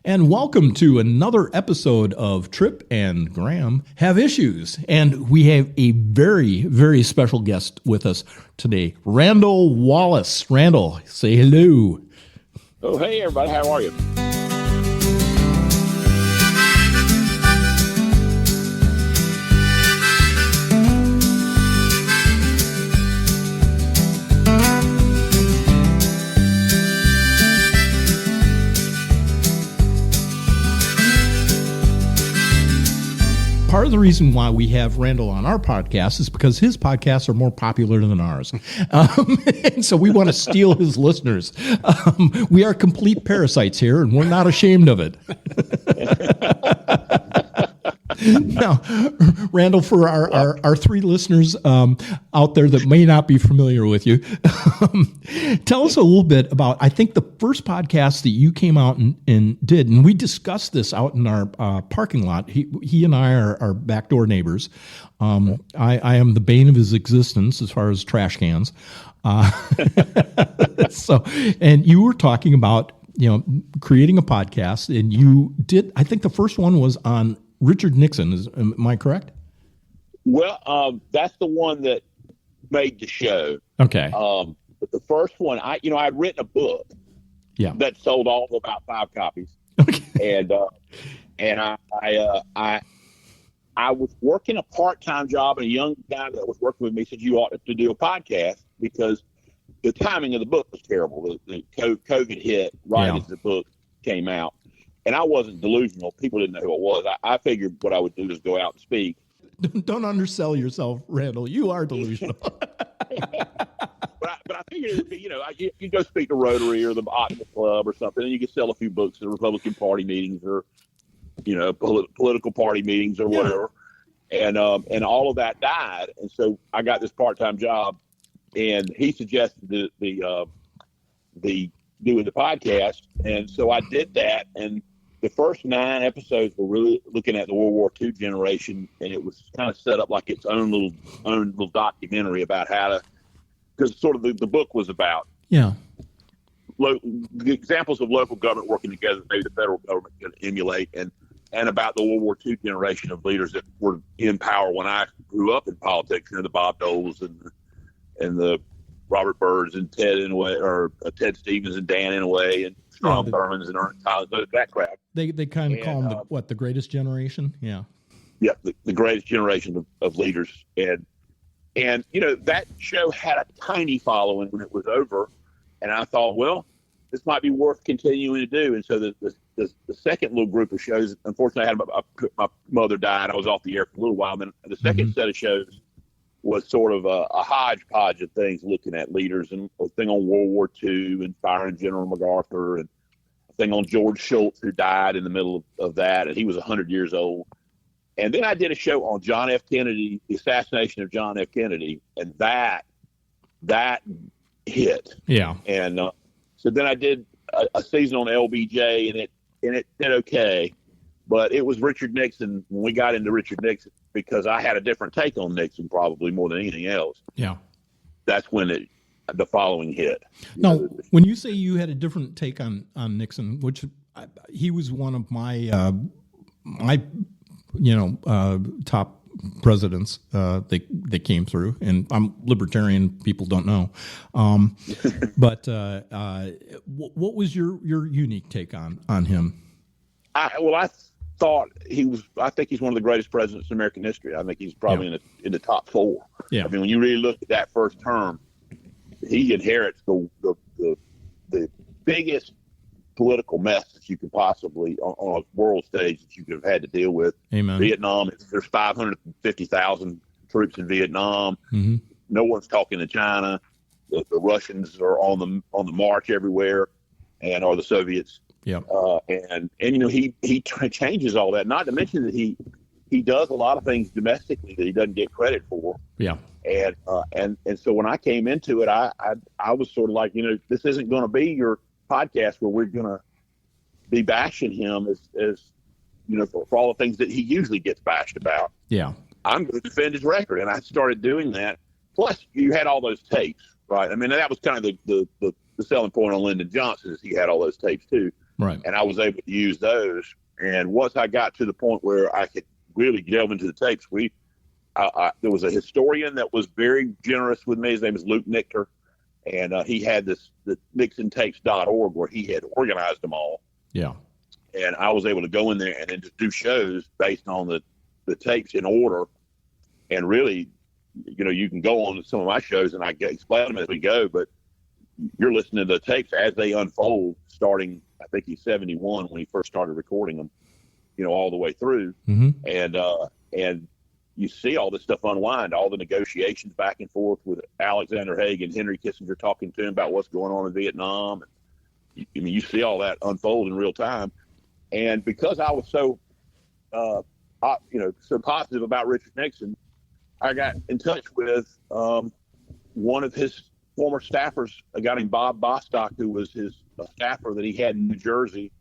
And welcome to another episode of Tripp and Graham Have Issues. And we have a very, very special guest with us today, Randall Wallace. Randall, say hello. Oh, hey, everybody. How are you? Part of the reason why we have Randall on our podcast is because his podcasts are more popular than ours. And so we want to steal his listeners. We are complete parasites here, and we're not ashamed of it. Now, Randall, for our three listeners out there that may not be familiar with you, tell us a little bit about, I think, the first podcast that you came out and did, and we discussed this out in our parking lot. He and I are backdoor neighbors. I am the bane of his existence as far as trash cans. And you were talking about, creating a podcast, and you did, I think the first one was on Richard Nixon. Am I correct? Well, that's the one that made the show. Okay. But the first one, I'd written a book. Yeah. That sold all of about 5 copies. Okay. And I was working a part-time job, and a young guy that was working with me said, "You ought to do a podcast," because the timing of the book was terrible. The COVID hit right as the book came out. And I wasn't delusional. People didn't know who it was. I figured what I would do is go out and speak. Don't undersell yourself, Randall. You are delusional. But I figured it would be, you go speak to Rotary or the Optima Club or something, and you could sell a few books at Republican Party meetings or, political party meetings or whatever. And all of that died. And so I got this part-time job, and he suggested the doing the podcast. And so I did that. And the first 9 episodes were really looking at the World War II generation, and it was kind of set up like its own little documentary about how to, because sort of the book was about the examples of local government working together, maybe the federal government can emulate, and about the World War II generation of leaders that were in power when I grew up in politics, the Bob Doles and the Robert Byrds and Ted Ted Stevens and Dan Inouye and Strom Thurmond's and Ernest Tyler, that crowd. They kind of call them the greatest generation? Yeah. Yeah, the greatest generation of leaders. And that show had a tiny following when it was over. And I thought, well, this might be worth continuing to do. And so the second little group of shows, unfortunately, my mother died. I was off the air for a little while. Then the second set of shows was sort of a hodgepodge of things, looking at leaders, and a thing on World War II and firing General MacArthur, and a thing on George Shultz, who died in the middle of that, and he was 100 years old. And then I did a show on John F. Kennedy, the assassination of John F. Kennedy, and that hit. Yeah. And so then I did a season on LBJ, and it did okay. But it was Richard Nixon when we got into Richard Nixon, because I had a different take on Nixon probably more than anything else. Yeah. That's when the following hit. Now, when you say you had a different take on Nixon, which he was one of my top presidents that came through, and I'm libertarian. People don't know, but what was your unique take on him? I think he's one of the greatest presidents in American history. I think he's probably in the top 4. Yeah. I mean, when you really look at that first term, he inherits the biggest political mess that you could possibly on a world stage that you could have had to deal with. Amen. Vietnam, there's 550,000 troops in Vietnam. Mm-hmm. No one's talking to China. The Russians are on the march everywhere, or the Soviets. Yeah. He changes all that. Not to mention that he does a lot of things domestically that he doesn't get credit for. Yeah. And so when I came into it, I was sort of like, this isn't going to be your podcast where we're going to be bashing him as for all the things that he usually gets bashed about. Yeah. I'm going to defend his record. And I started doing that. Plus, you had all those tapes, right? I mean, that was kind of the selling point on Lyndon Johnson, is he had all those tapes too. Right. And I was able to use those. And once I got to the point where I could really delve into the tapes, there was a historian that was very generous with me. His name is Luke Nichter. And he had the NixonTapes.org where he had organized them all. Yeah. And I was able to go in there and then just do shows based on the tapes in order. And really, you can go on some of my shows and I explain them as we go, but you're listening to the tapes as they unfold, starting, I think he's 71 when he first started recording them, all the way through. Mm-hmm. And you see all this stuff unwind, all the negotiations back and forth with Alexander Haig and Henry Kissinger talking to him about what's going on in Vietnam. You see all that unfold in real time. And because I was so positive about Richard Nixon, I got in touch with one of his former staffers, a guy named Bob Bostock, who was his staffer that he had in New Jersey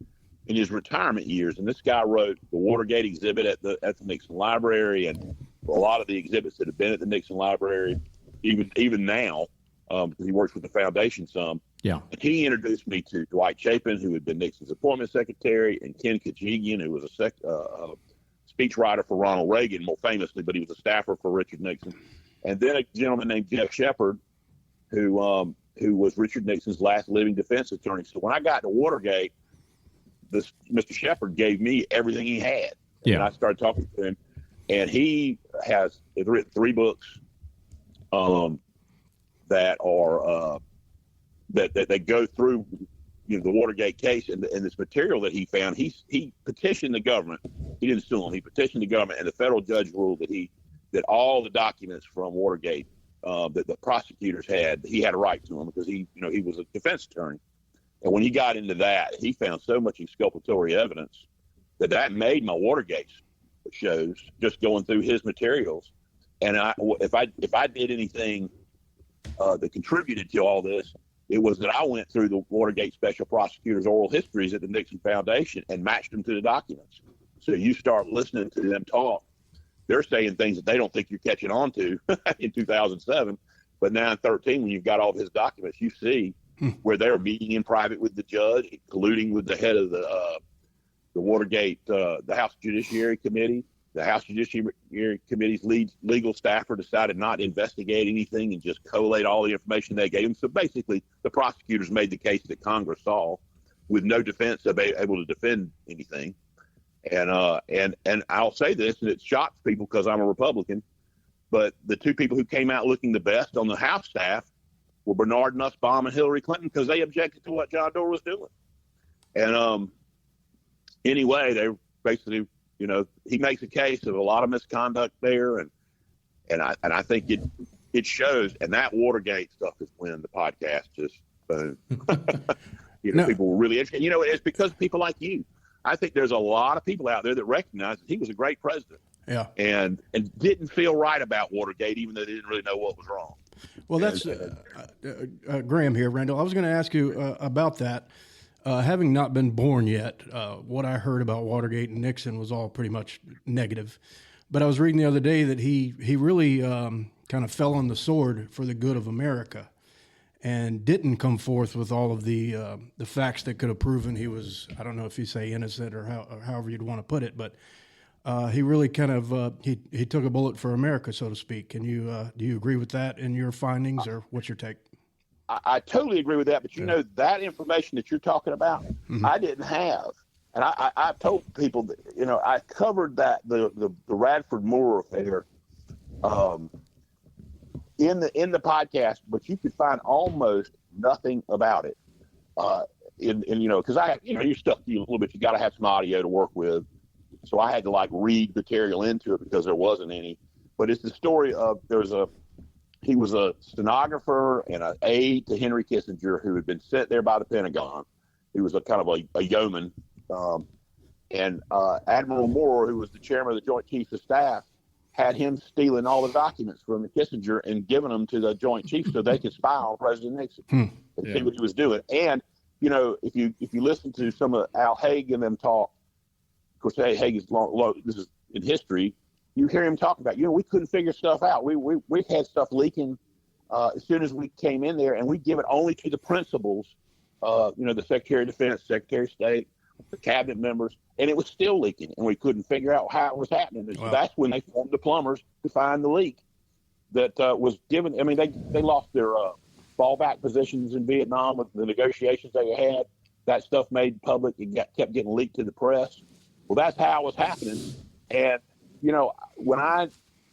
in his retirement years. And this guy wrote the Watergate exhibit at the Nixon Library and a lot of the exhibits that have been at the Nixon Library, even now, because he works with the foundation some. Yeah. And he introduced me to Dwight Chapin, who had been Nixon's appointment secretary, and Ken Kajigian, who was a speechwriter for Ronald Reagan, more famously, but he was a staffer for Richard Nixon. And then a gentleman named Jeff Shepard, who was Richard Nixon's last living defense attorney. So when I got to Watergate, Mr. Shepard gave me everything he had. Yeah. And I started talking to him, and he has written 3 books that are that go through the Watergate case and this material that he found. He petitioned the government. He didn't sue him. He petitioned the government, and the federal judge ruled that all the documents from Watergate that the prosecutors had, he had a right to them because he was a defense attorney. And when he got into that, he found so much exculpatory evidence that made my Watergate shows just going through his materials. And if I did anything that contributed to all this, it was that I went through the Watergate special prosecutors' oral histories at the Nixon Foundation and matched them to the documents. So you start listening to them talk. They're saying things that they don't think you're catching on to in 2007. But now in 2013, when you've got all of his documents, you see where they're meeting in private with the judge, colluding with the head of the Watergate, the House Judiciary Committee. The House Judiciary Committee's legal staffer decided not to investigate anything and just collate all the information they gave him. So basically, the prosecutors made the case that Congress saw with no defense able to defend anything. And I'll say this, and it shocks people because I'm a Republican, but the 2 people who came out looking the best on the House staff were Bernard Nussbaum and Hillary Clinton because they objected to what John Doe was doing. And anyway, they basically, he makes a case of a lot of misconduct there, and I think it shows. And that Watergate stuff is when the podcast just boom. People were really interested. It's because of people like you. I think there's a lot of people out there that recognize that he was a great president. Yeah. And didn't feel right about Watergate, even though they didn't really know what was wrong. Well, that's Graham here, Randall. I was going to ask you about that. Having not been born yet, what I heard about Watergate and Nixon was all pretty much negative. But I was reading the other day that he really kind of fell on the sword for the good of America and didn't come forth with all of the facts that could have proven he was, I don't know if you say innocent or however you'd want to put it, but he really kind of he took a bullet for America, so to speak. Can do you agree with that in your findings, or what's your take? I totally agree with that, but that information that you're talking about, I didn't have, and I've told people that I covered that the Radford Moore affair in the podcast, but you could find almost nothing about it. Because you're stuck a little bit. You got to have some audio to work with. So I had to read material into it because there wasn't any. But it's the story of he was a stenographer and an aide to Henry Kissinger who had been sent there by the Pentagon. He was a kind of a yeoman. And Admiral Moore, who was the chairman of the Joint Chiefs of Staff, had him stealing all the documents from Kissinger and giving them to the Joint Chiefs so they could spy on President Nixon and see what he was doing. And, if you listen to some of Al Haig and them talk, of course, Haig is this is in history. You hear him talk about, we couldn't figure stuff out. We had stuff leaking as soon as we came in there, and we give it only to the principals the Secretary of Defense, Secretary of State, the cabinet members, and it was still leaking, and we couldn't figure out how it was happening. And so that's when they formed the plumbers to find the leak that was given. I mean, they lost their fallback positions in Vietnam with the negotiations they had. That stuff made public. It kept getting leaked to the press. Well, that's how it was happening. And, when I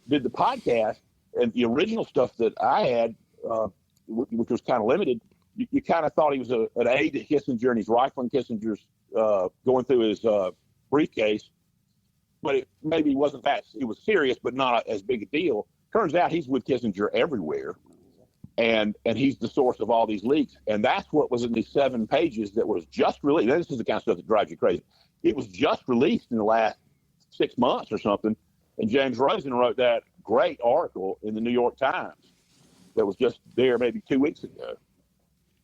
did the podcast and the original stuff that I had, which was kind of limited, you kind of thought he was an aide to Kissinger, and he's rifling Kissinger's going through his briefcase. But it maybe wasn't that. It was serious, but not as big a deal. Turns out he's with Kissinger everywhere. And he's the source of all these leaks. And that's what was in these 7 pages that was just released. This is the kind of stuff that drives you crazy. It was just released in the last 6 months or something. And James Rosen wrote that great article in the New York Times that was just there maybe 2 weeks ago.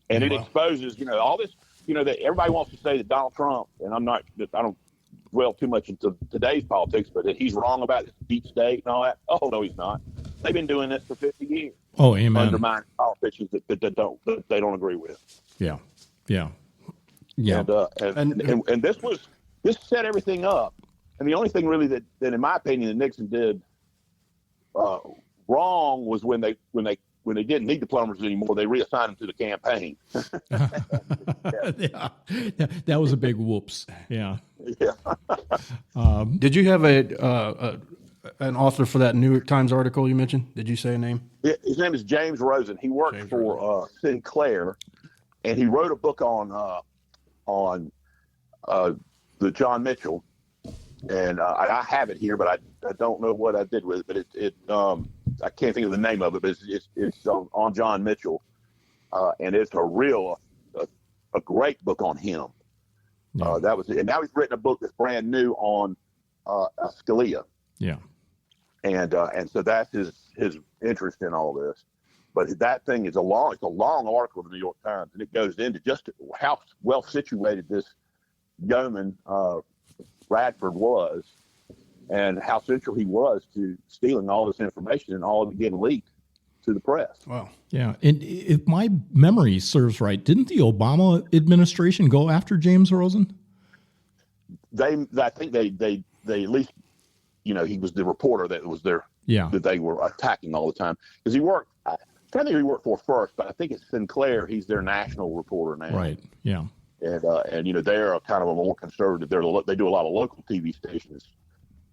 And it exposes, all this, that everybody wants to say that Donald Trump, and I don't dwell too much into today's politics, but that he's wrong about this deep state and all that. Oh, no, he's not. They've been doing this for 50 years. Oh, amen. Undermining politicians that they don't agree with. Yeah. And this set everything up. And the only thing really that in my opinion, that Nixon did wrong was when they didn't need the plumbers anymore, they reassigned them to the campaign. Yeah, that was a big whoops. Yeah. Did you have an author for that New York Times article you mentioned? Did you say a name? His name is James Rosen. He worked for Sinclair, and he wrote a book on the John Mitchell. And I have it here, but I don't know what I did with it. But it I can't think of the name of it. But it's on John Mitchell, and it's a great book on him. Yeah. That was it. And now he's written a book that's brand new on Scalia. Yeah. And so that's his interest in all this. But that thing is a long article in the New York Times, and it goes into just how well situated this yeoman Radford was, and how central he was to stealing all this information and all of it getting leaked to the press. Wow. Yeah. And if my memory serves right, didn't the Obama administration go after James Rosen? I think they at least, he was the reporter that was there. Yeah. That they were attacking all the time. Because he worked, I don't think he worked for first, but I think it's Sinclair. He's their national reporter now. Right. Yeah. And they're kind of a more conservative. They do a lot of local TV stations,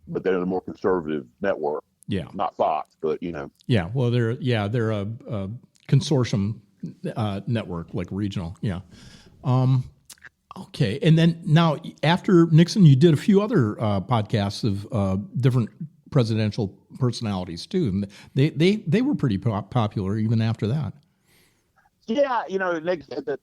but they're the more conservative network. Yeah. Not Fox, but Yeah. Well, they're a consortium network, like regional. Yeah. Okay. And then now after Nixon, you did a few other podcasts of different presidential personalities too, and they were pretty popular even after that. Yeah, Nixon.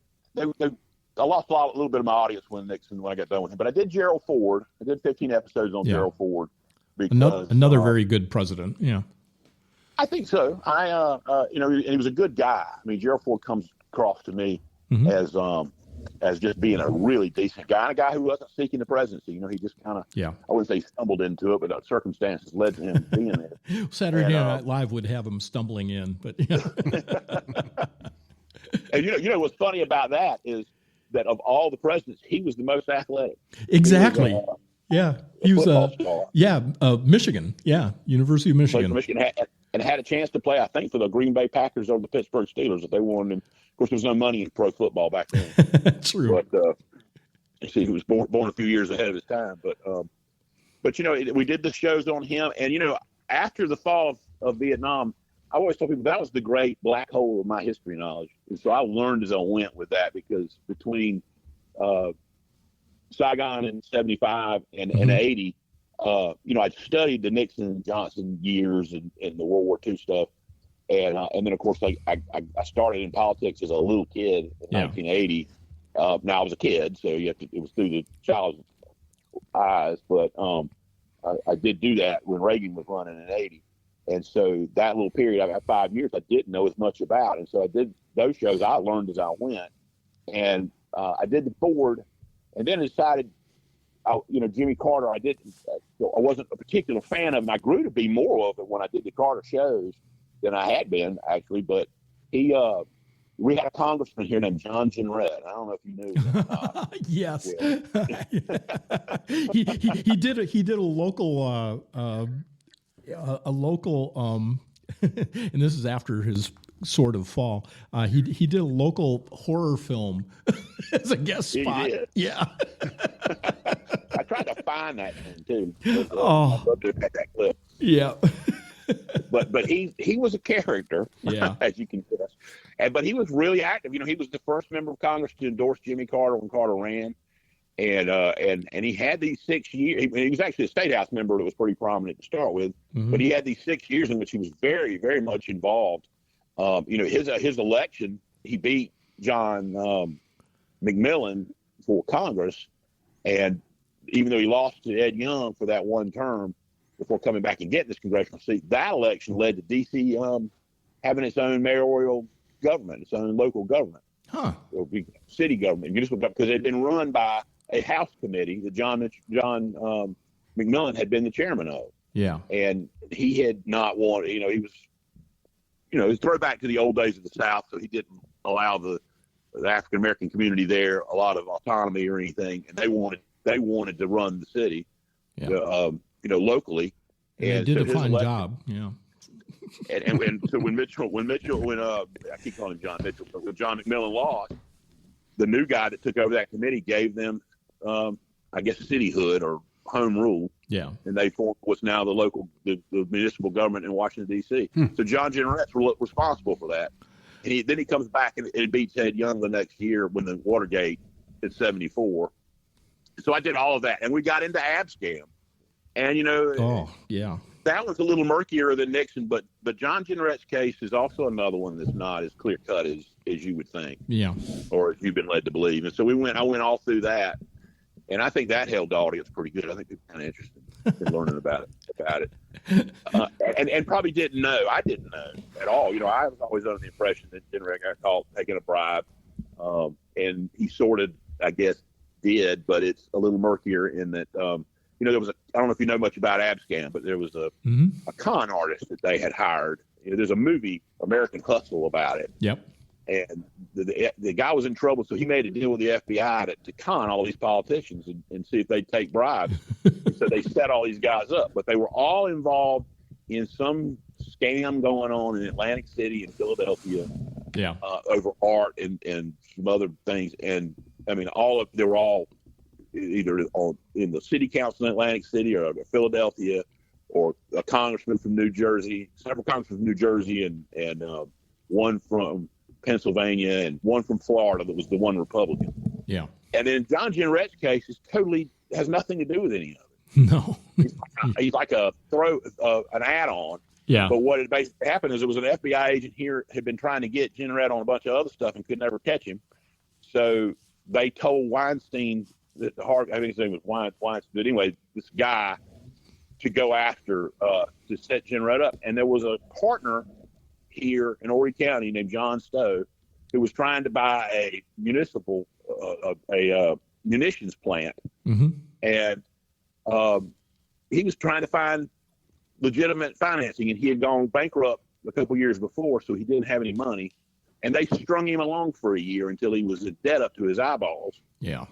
I lost a little bit of my audience when I got done with him, but I did Gerald Ford. I did 15 episodes on Gerald Ford. Because, another very good president. Yeah, I think so. And he was a good guy. I mean, Gerald Ford comes across to me as just being a really decent guy, and a guy who wasn't seeking the presidency. He just kind of, I wouldn't say stumbled into it, but circumstances led to him being there. Saturday Night Live would have him stumbling in, but yeah. And what's funny about that is that of all the presidents, he was the most athletic. Exactly. He was Michigan. Yeah, University of Michigan. And had a chance to play, I think, for the Green Bay Packers or the Pittsburgh Steelers if they wanted him. Of course, there was no money in pro football back then. True. But he was born a few years ahead of his time. But we did the shows on him, and after the fall of Vietnam, I always told people that was the great black hole of my history knowledge. And so I learned as I went with that, because between Saigon in 75 and 80, I'd studied the Nixon and Johnson years and the World War II stuff. And then, of course, I started in politics as a little kid in 1980. Now I was a kid, so it was through the child's eyes. But I did do that when Reagan was running in 80. And so that little period, about 5 years, I didn't know as much about. And so I did those shows. I learned as I went. And I did the Ford, and then decided, Jimmy Carter, I wasn't a particular fan of him. I grew to be more of it when I did the Carter shows than I had been, actually. But he we had a congressman here named John Jenrette. I don't know if you knew him or not. Yes. he did a local and this is after his sort of fall. He did a local horror film as a guest spot. Yeah. I tried to find that one too. Oh, I'd love to have that clip. Yeah. but he was a character, as you can guess. But he was really active. He was the first member of Congress to endorse Jimmy Carter when Carter ran, and he had these 6 years. He was actually a state house member that was pretty prominent to start with, but he had these 6 years in which he was very, very much involved. His election, he beat John McMillan for Congress, and even though he lost to Ed Young for that one term before coming back and getting this congressional seat, that election led to D.C. Having its own mayoral government, its own local government, city government, municipal government, because it had been run by a House committee that John McMillan had been the chairman of. Yeah, and he had not wanted. He was, it was throwback to the old days of the South, so he didn't allow the African American community there a lot of autonomy or anything, and they wanted to run the city, locally. And they did a fine job. Yeah. And so when I keep calling him John Mitchell, but when John McMillan lost, the new guy that took over that committee gave them, I guess, cityhood or home rule. Yeah. And they formed what's now the municipal government in Washington, D.C. So John Jenrette's responsible for that. And then he comes back and beats Ed Young the next year when the Watergate in 1974. So I did all of that. And we got into Abscam. And, that was a little murkier than Nixon, but John Jenrette's case is also another one that's not as clear cut as you would think. Yeah. Or as you've been led to believe. And so I went all through that. And I think that held the audience pretty good. I think people kind of interested in learning about it. And probably didn't know. I didn't know at all. I was always under the impression that Jenrette got caught taking a bribe. And he sort of, I guess, did, but it's a little murkier in that, there was I don't know if you know much about Abscam, but there was a con artist that they had hired. There's a movie, American Hustle, about it. Yep. And the guy was in trouble, so he made a deal with the FBI to con all these politicians and see if they'd take bribes. So they set all these guys up, but they were all involved in some scam going on in Atlantic City and Philadelphia. Yeah. Over art and some other things. And I mean, they were all either in the city council in Atlantic City or Philadelphia, or a congressman from New Jersey, several congressmen from New Jersey, and one from Pennsylvania and one from Florida that was the one Republican. Yeah. And then John Jenrette's case has nothing to do with any of it. No. He's like an add-on. Yeah. But what had basically happened is it was an FBI agent here had been trying to get Jenrette on a bunch of other stuff and could never catch him. So they told Weinstein I think his name was Weinstein, but anyway, this guy to go after, to set Jenrette up. And there was a partner here in Horry County named John Stowe who was trying to buy a municipal, munitions plant. Mm-hmm. And he was trying to find legitimate financing, and he had gone bankrupt a couple years before, so he didn't have any money. And they strung him along for a year until he was in debt up to his eyeballs. Yeah.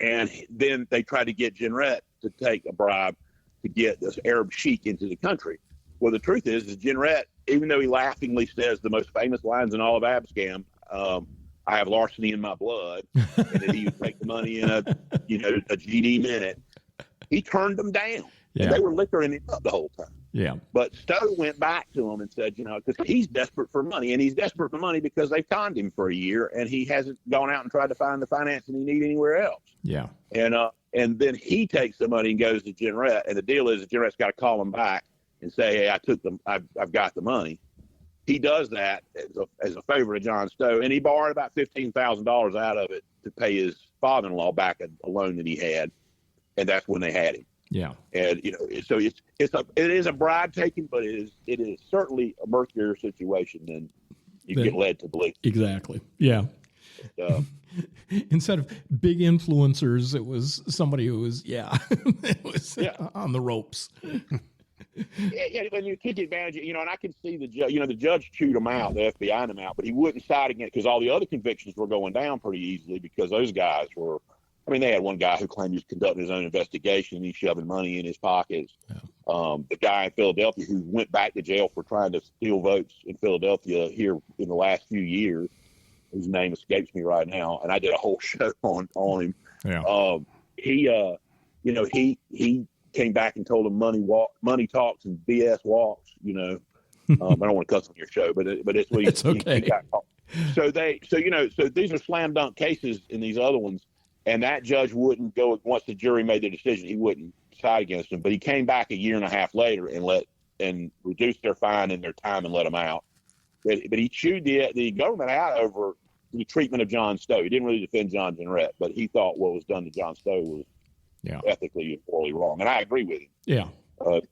And then they tried to get Jenrette to take a bribe to get this Arab sheik into the country. Well, the truth is Jenrette, even though he laughingly says the most famous lines in all of Abscam, I have larceny in my blood, and that he would take the money in a GD minute, he turned them down. Yeah. And they were liquoring him up the whole time. Yeah. But Stowe went back to him and said, because he's desperate for money, and he's desperate for money because they've conned him for a year, and he hasn't gone out and tried to find the financing he needs anywhere else. Yeah. And then he takes the money and goes to Jenrette, and the deal is that Jenrette's got to call him back and say, hey, I've got the money. He does that as a favor to John Stowe, and he borrowed about $15,000 out of it to pay his father-in-law back a loan that he had, and that's when they had him. Yeah. And so it is a bribe taking, but it is certainly a murkier situation than you get led to believe. Exactly. Yeah. Instead of big influencers, it was somebody who was it was on the ropes. Yeah, when you take advantage, and I can see the judge. The judge chewed him out, the FBI him out, but he wouldn't side against because all the other convictions were going down pretty easily because those guys were. I mean, they had one guy who claimed he was conducting his own investigation and he's shoving money in his pockets. Yeah. The guy in Philadelphia who went back to jail for trying to steal votes in Philadelphia here in the last few years, whose name escapes me right now, and I did a whole show on him. Yeah. He came back and told him money talks and BS walks. I don't want to cuss on your show, but it's what it's okay. He got caught. So these are slam dunk cases in these other ones, and that judge wouldn't go once the jury made their decision. He wouldn't side against them, but he came back a year and a half later and reduced their fine and their time and let them out. But he chewed the government out over the treatment of John Stowe. He didn't really defend John Jennrett, but he thought what was done to John Stowe was ethically and morally wrong, and I agree with him. Yeah,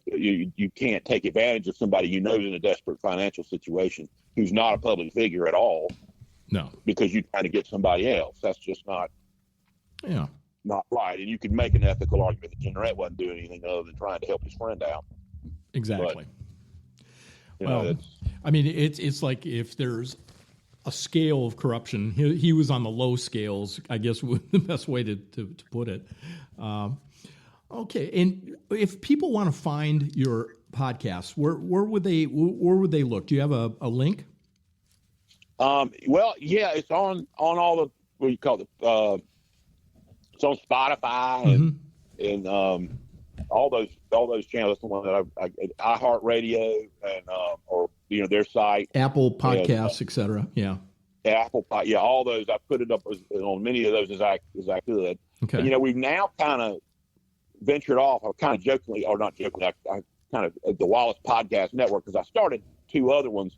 you can't take advantage of somebody you know is in a desperate financial situation who's not a public figure at all. No, because you're trying to get somebody else. That's just not right. And you could make an ethical argument that Jennrett wasn't doing anything other than trying to help his friend out. Exactly. But, I mean, it's like if there's a scale of corruption, he was on the low scales, I guess, the best way to put it. Okay, and if people want to find your podcast, where would they look? Do you have a link? Well, yeah, it's on all the what do you call it? It's on Spotify and all those channels. That's the one that I iHeartRadio and or their site, Apple Podcasts, etc. Yeah, Apple, all those. I put it up on many of those as I could. Okay, and, we've now kind of ventured off, or kind of jokingly, or not jokingly, I kind of the Wallace Podcast Network, because I started two other ones.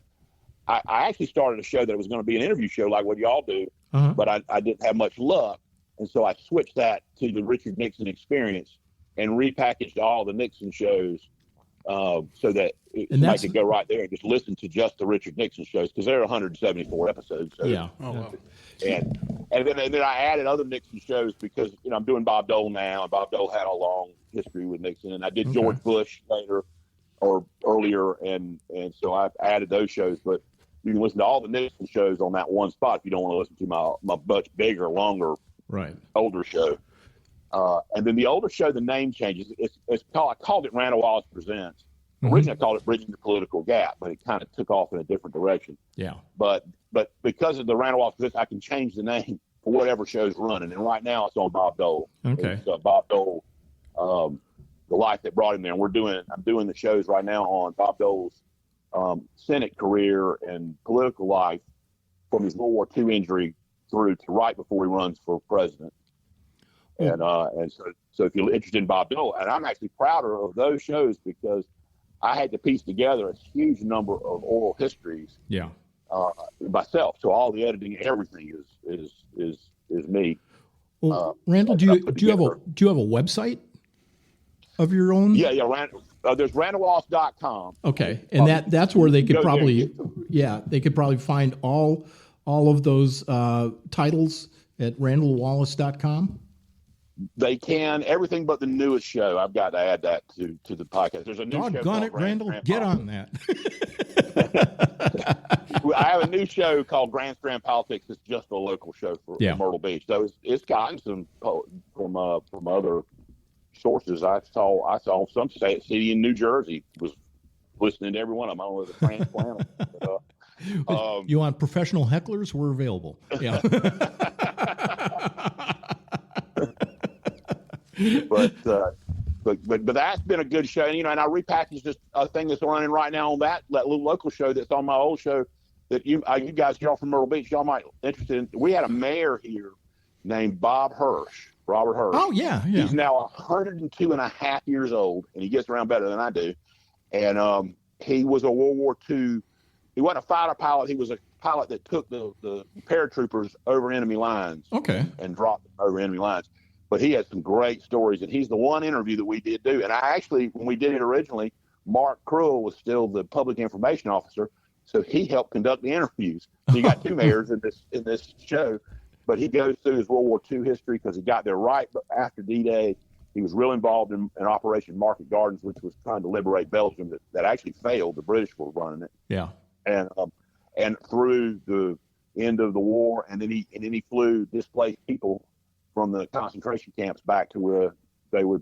I actually started a show that was going to be an interview show like what y'all do, but I didn't have much luck, and so I switched that to the Richard Nixon Experience and repackaged all the Nixon shows so that I could go right there and just listen to just the Richard Nixon shows, because there are 174 episodes. So, yeah. Oh, wow. And then I added other Nixon shows because I'm doing Bob Dole now, and Bob Dole had a long history with Nixon, and I did George Bush later or earlier, and so I've added those shows. But you can listen to all the Nixon shows on that one spot if you don't want to listen to my much bigger, longer, older show. And then the older show, the name changes. I called it Randall Wallace Presents. Originally, I called it Bridging the Political Gap, but it kind of took off in a different direction. Yeah. But because of the Randall Wallace Presents, I can change the name for whatever show's running. And right now, it's on Bob Dole. Okay. It's Bob Dole, the life that brought him there. And I'm doing the shows right now on Bob Dole's Senate career and political life from his World War II injury through to right before he runs for president. And so if you're interested in Bob Dole, and I'm actually prouder of those shows because I had to piece together a huge number of oral histories myself. So all the editing, everything is me. Well, Randall, do you have a website of your own? Yeah. There's randallwallace.com. Okay, and that's where they could probably they could probably find all of those titles at randallwallace.com. They can, everything but the newest show. I've got to add that to the podcast. There's a new show. Doggone it, Randall, get on that. I have a new show called Grand Strand Politics. It's just a local show for Myrtle Beach. So it's gotten some from other sources. I saw some city in New Jersey was listening to every one of them. I don't know if it's transplant. You want professional hecklers? We're available. Yeah. But that's been a good show, and I repackaged this thing that's running right now on that little local show that's on my old show that you guys, y'all from Myrtle Beach, y'all might be interested in. We had a mayor here named Robert Hirsch. Oh yeah. He's now 102 and a half years old, and he gets around better than I do. And he was a World War II. He wasn't a fighter pilot. He was a pilot that took the paratroopers over enemy lines. Okay. And dropped them over enemy lines. But he had some great stories, and he's the one interview that we did do. And I actually, when we did it originally, Mark Krull was still the public information officer, so he helped conduct the interviews. So you got two mayors in this show, but he goes through his World War II history because he got there right after D-Day, He was real involved in Operation Market Gardens, which was trying to liberate Belgium. That actually failed. The British were running it. Yeah. And through the end of the war, and then he flew displaced people from the concentration camps back to where they were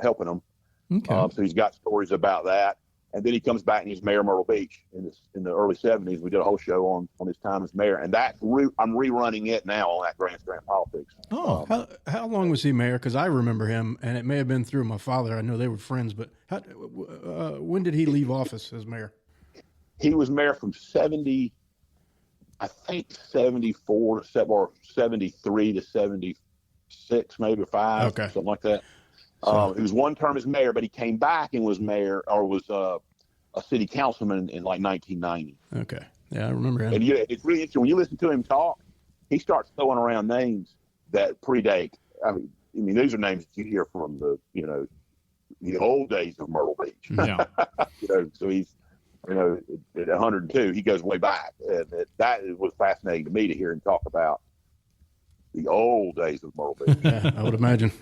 helping them. Okay. So he's got stories about that. And then he comes back and he's mayor of Myrtle Beach in the early 70s. We did a whole show on his time as mayor, and I'm rerunning it now on that Grant's Grant Politics. Oh, how long was he mayor? Because I remember him, and it may have been through my father. I know they were friends, but when did he leave office as mayor? He was mayor from 74 or 73 to 76, maybe 5, something like that. It was one term as mayor, but he came back and was mayor, or was a city councilman in like 1990. Okay. Yeah, I remember him. And it's really interesting. When you listen to him talk, he starts throwing around names that predate. I mean, these are names that you hear from the old days of Myrtle Beach. Yeah. So he's, at 102, he goes way back. And that was fascinating to me to hear him talk about the old days of Myrtle Beach. Yeah, I would imagine.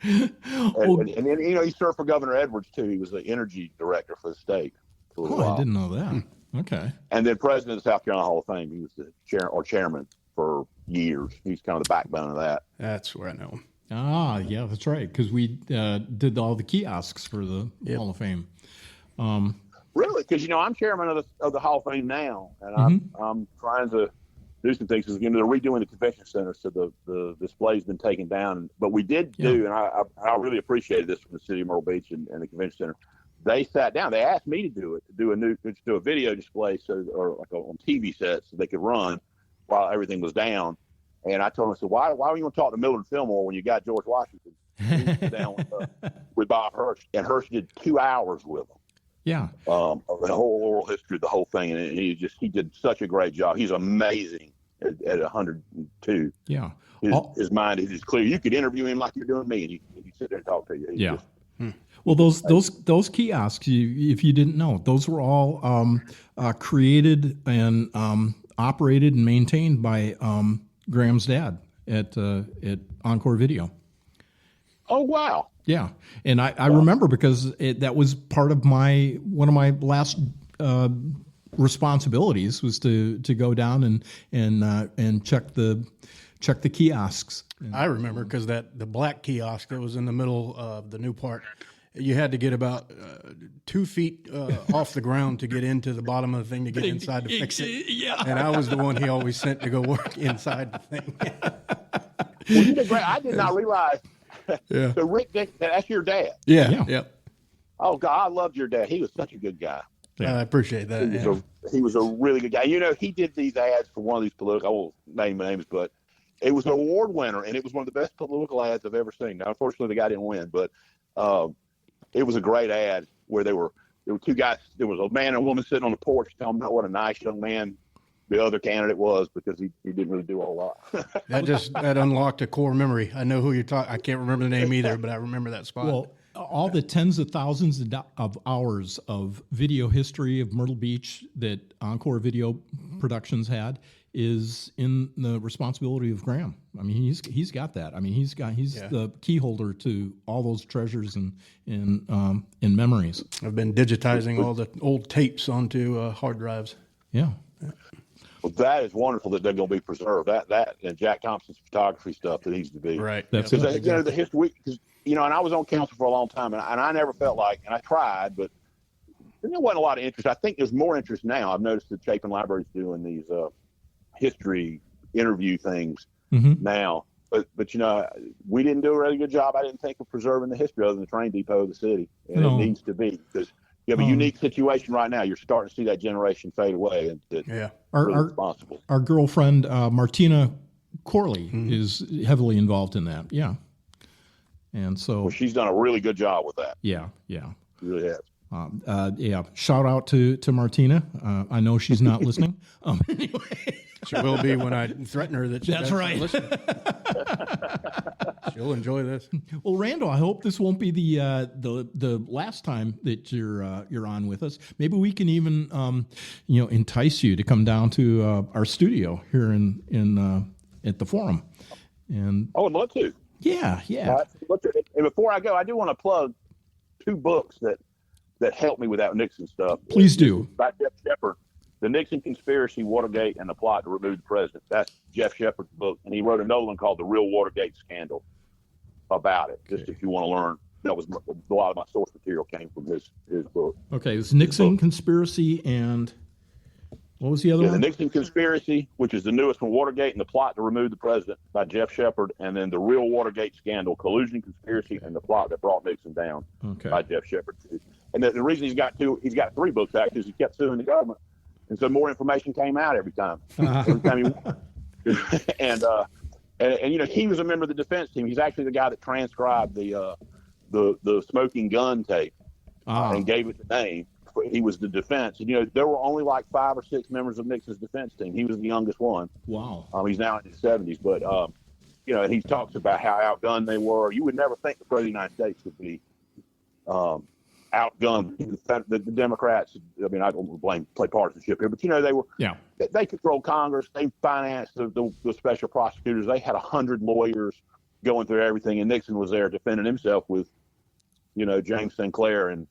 And then, he served for Governor Edwards, too. He was the energy director for the state for a little while. I didn't know that. Okay. And then president of the South Carolina Hall of Fame. He was the chairman for years. He's kind of the backbone of that. That's where I know him. Ah, yeah, that's right. Because we did all the kiosks for the Hall of Fame. Really? Because, I'm chairman of the Hall of Fame now, and I'm trying to do some things. Because, they're redoing the convention center, so the display's been taken down. But we did do, and I really appreciated this from the city of Myrtle Beach and the convention center. They sat down. They asked me to do it, do a video display, or like on TV sets, so they could run while everything was down. And I told them, I said, why are you going to talk to Mildred Fillmore when you got George Washington? Down with Bob Hirsch, and Hirsch did 2 hours with him. Yeah. Of the whole oral history of the whole thing, and he did such a great job. He's amazing at 102. Yeah. His mind is clear. You could interview him like you're doing me, and he'd sit there and talk to you. Well, those kiosks, if you didn't know, those were all created and operated and maintained by Graham's dad at Encore Video. Oh, wow. Yeah, and I remember because that was part of one of my last responsibilities was to go down and check the kiosks. I remember because the black kiosk that was in the middle of the new part, you had to get about 2 feet off the ground to get into the bottom of the thing to get inside to fix it. Yeah, and I was the one he always sent to go work inside the thing. Well, you did great. I did not realize. Yeah. So Rick Dixon, that's your dad. Yeah. Oh God, I loved your dad. He was such a good guy. I appreciate that. He was a really good guy. He did these ads for one of these political. I won't name names, but it was an award winner, and it was one of the best political ads I've ever seen. Now, unfortunately, the guy didn't win, but it was a great ad where there were 2 guys. There was a man and a woman sitting on the porch telling about what a nice young man the other candidate was, because he didn't really do a whole lot. that unlocked a core memory. I know who you're talking. I can't remember the name either, but I remember that spot. Well, all the tens of thousands of hours of video history of Myrtle Beach that Encore Video Productions had is in the responsibility of Graham. I mean, he's got that. I mean, he's the key holder to all those treasures and memories. I've been digitizing all the old tapes onto hard drives. Yeah. Well, that is wonderful that they're going to be preserved. That and Jack Thompson's photography stuff that needs to be. Right. That's because the history. Because and I was on council for a long time, and I never felt like, and I tried, but there wasn't a lot of interest. I think there's more interest now. I've noticed that Chapin Library's doing these history interview things now. But we didn't do a really good job, I didn't think, of preserving the history other than the train depot of the city, and it needs to be, because you have a unique situation right now. You're starting to see that generation fade away, and responsible. Our girlfriend Martina Corley is heavily involved in that. Yeah, and so she's done a really good job with that. Yeah. She really has. Shout out to Martina. I know she's not listening. Anyway. She will be when I threaten her that That's right. She'll enjoy this. Well, Randall, I hope this won't be the last time that you're on with us. Maybe we can even entice you to come down to our studio here in at the Forum. And I would love to. Yeah. And before I go, I do want to plug 2 books that helped me with that Nixon stuff. Please do. By Jeff Shepard, The Nixon Conspiracy, Watergate, and the Plot to Remove the President. That's Jeff Shepard's book, and he wrote another one called The Real Watergate Scandal about it. Just if you want to learn, that was a lot of my source material came from his book. Okay, it's Nixon Conspiracy, and what was the other one? The Nixon Conspiracy, which is the newest one, Watergate, and the Plot to Remove the President by Jeff Shepard, and then The Real Watergate Scandal, Collusion, Conspiracy, and the Plot that Brought Nixon Down by Jeff Shepard. And the reason he's got 3 books actually is he kept suing the government, and so more information came out every time. Every time he won. And you know, he was a member of the defense team. He's actually the guy that transcribed the smoking gun tape and gave it the name. He was the defense, and you know, there were only like 5 or 6 members of Nixon's defense team. He was the youngest one. Wow. He's now in his 70s, but you know, and he talks about how outgunned they were. You would never think the President of the United States would be outgunned. The Democrats, I mean, I don't play partisanship here, but you know, they were. Yeah. They controlled Congress. They financed the special prosecutors. They had 100 lawyers going through everything, and Nixon was there defending himself with, you know, James Sinclair and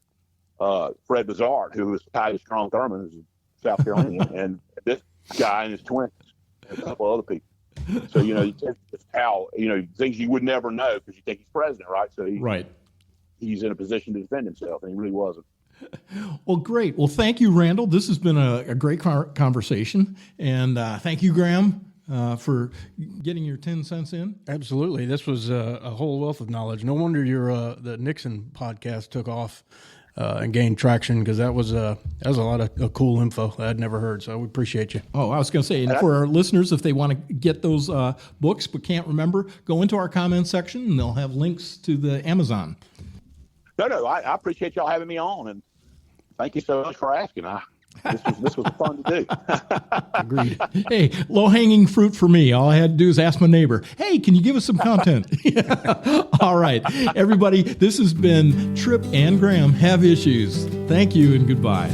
Fred Bazard, who was tied to Strom Thurmond, who's a South Carolinian, and this guy and his twins, and a couple other people. So, you know, just how, you know, things you would never know because you think he's president, right? So he's in a position to defend himself, and he really wasn't. Well, great. Well, thank you, Randall. This has been a great conversation, and thank you, Graham, for getting your 10 cents in. Absolutely. This was a whole wealth of knowledge. No wonder the Nixon podcast took off and gained traction, because that was a lot of cool info that I'd never heard. So we appreciate you. Oh, I was going to say, and for our listeners, if they want to get those books but can't remember, go into our comment section and they'll have links to the Amazon. No, I appreciate y'all having me on, and thank you so much for asking. This was fun to do. Agreed. Hey, low-hanging fruit for me. All I had to do is ask my neighbor, hey, can you give us some content? All right. Everybody, this has been Tripp and Graham Have Issues. Thank you and goodbye.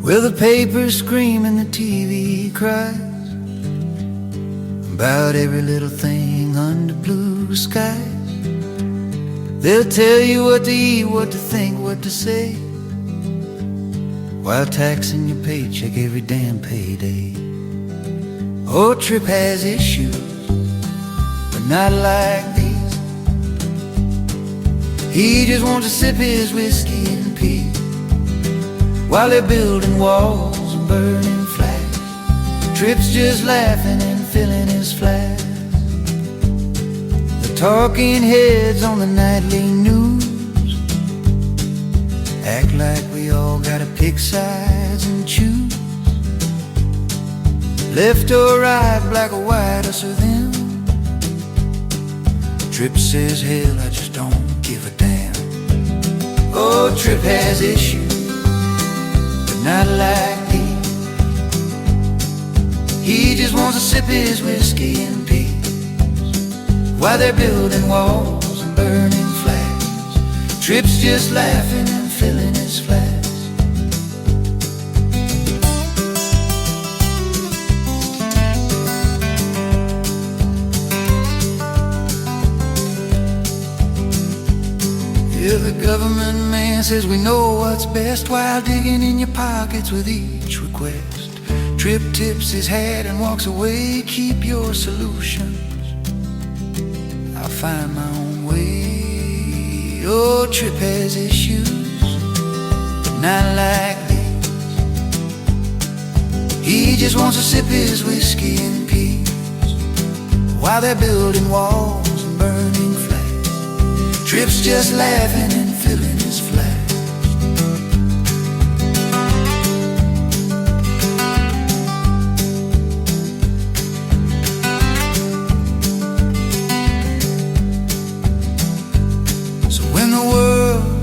Well, the papers scream and the TV cries about every little thing under blue skies. They'll tell you what to eat, what to think, what to say, while taxing your paycheck every damn payday. Oh, Tripp has issues, but not like these. He just wants to sip his whiskey in peace, while they're building walls and burning flags. Tripp's just laughing and filling his flask. The talking heads on the nightly news act like we all gotta pick sides and choose, left or right, black or white, us or them. Tripp says, hell, I just don't give a damn. Oh, Tripp has issues, but not like these. He just wants to sip his whiskey in peace, while they're building walls and burning flags. Tripp's just laughing and filling his flask. Yeah, the government man says we know what's best, while digging in your pockets with each request. Tripp tips his hat and walks away. Keep your solutions, I'll find my own way. Oh, Tripp has issues, but not like these. He just wants to sip his whiskey in peace, while they're building walls and burning flags. Tripp's just laughing and filling his flask.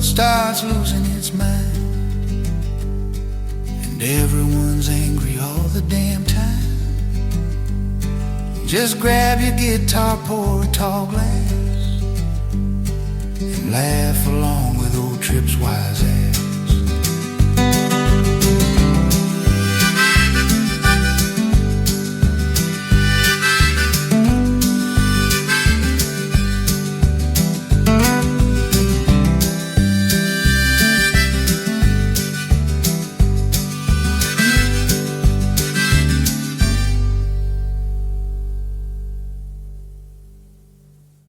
Starts losing its mind, and everyone's angry all the damn time. Just grab your guitar, pour a tall glass, and laugh along with old Tripp's wise ass.